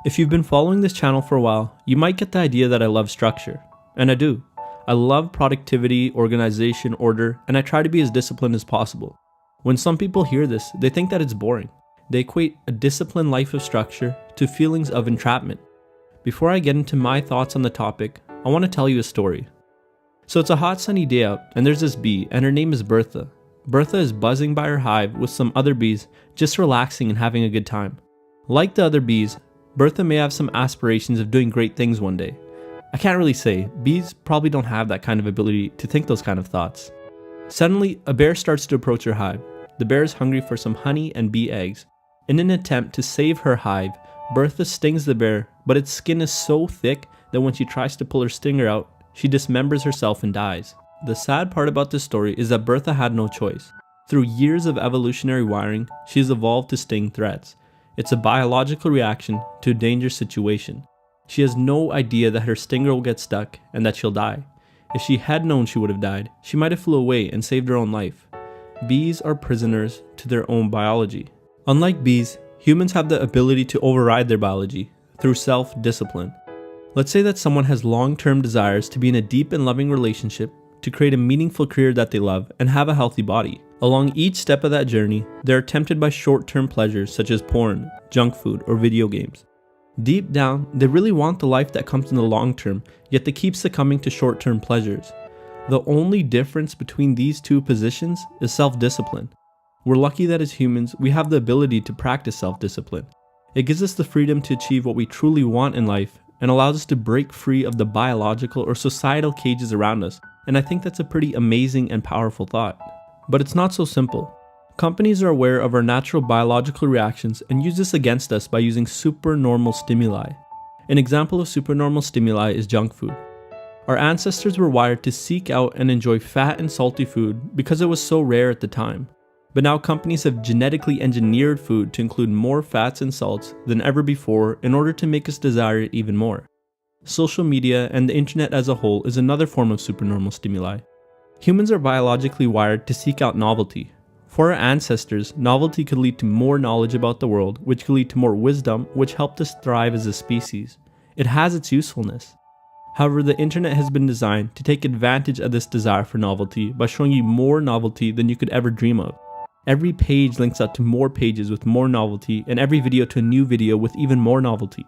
If you've been following this channel for a while, you might get the idea that I love structure. And I do. I love productivity, organization, order, and I try to be as disciplined as possible. When some people hear this, they think that it's boring. They equate a disciplined life of structure to feelings of entrapment. Before I get into my thoughts on the topic, I want to tell you a story. So it's a hot sunny day out, and there's this bee, and her name is Bertha. Bertha is buzzing by her hive with some other bees, just relaxing and having a good time. Like the other bees, Bertha may have some aspirations of doing great things one day. I can't really say, bees probably don't have that kind of ability to think those kind of thoughts. Suddenly, a bear starts to approach her hive. The bear is hungry for some honey and bee eggs. In an attempt to save her hive, Bertha stings the bear, but its skin is so thick that when she tries to pull her stinger out, she dismembers herself and dies. The sad part about this story is that Bertha had no choice. Through years of evolutionary wiring, she has evolved to sting threats. It's a biological reaction to a dangerous situation. She has no idea that her stinger will get stuck and that she'll die. If she had known she would have died, she might have flew away and saved her own life. Bees are prisoners to their own biology. Unlike bees, humans have the ability to override their biology through self-discipline. Let's say that someone has long-term desires to be in a deep and loving relationship, to create a meaningful career that they love, and have a healthy body. Along each step of that journey, they are tempted by short-term pleasures such as porn, junk food, or video games. Deep down, they really want the life that comes in the long term, yet they keep succumbing to short-term pleasures. The only difference between these two positions is self-discipline. We're lucky that as humans, we have the ability to practice self-discipline. It gives us the freedom to achieve what we truly want in life and allows us to break free of the biological or societal cages around us, and I think that's a pretty amazing and powerful thought. But it's not so simple. Companies are aware of our natural biological reactions and use this against us by using supernormal stimuli. An example of supernormal stimuli is junk food. Our ancestors were wired to seek out and enjoy fat and salty food because it was so rare at the time. But now companies have genetically engineered food to include more fats and salts than ever before in order to make us desire it even more. Social media and the internet as a whole is another form of supernormal stimuli. Humans are biologically wired to seek out novelty. For our ancestors, novelty could lead to more knowledge about the world, which could lead to more wisdom, which helped us thrive as a species. It has its usefulness. However, the internet has been designed to take advantage of this desire for novelty by showing you more novelty than you could ever dream of. Every page links out to more pages with more novelty, and every video to a new video with even more novelty.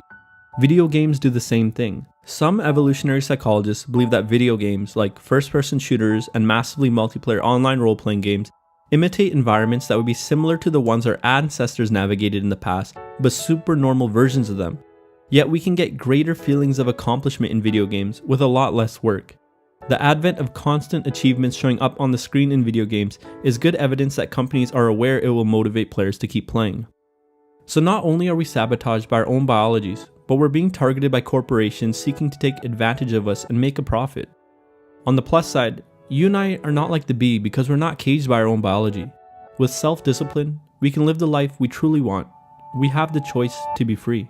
Video games do the same thing. Some evolutionary psychologists believe that video games, like first-person shooters and massively multiplayer online role-playing games, imitate environments that would be similar to the ones our ancestors navigated in the past, but supernormal versions of them. Yet we can get greater feelings of accomplishment in video games with a lot less work. The advent of constant achievements showing up on the screen in video games is good evidence that companies are aware it will motivate players to keep playing. So not only are we sabotaged by our own biologies, but we're being targeted by corporations seeking to take advantage of us and make a profit. On the plus side, you and I are not like the bee because we're not caged by our own biology. With self-discipline, we can live the life we truly want. We have the choice to be free.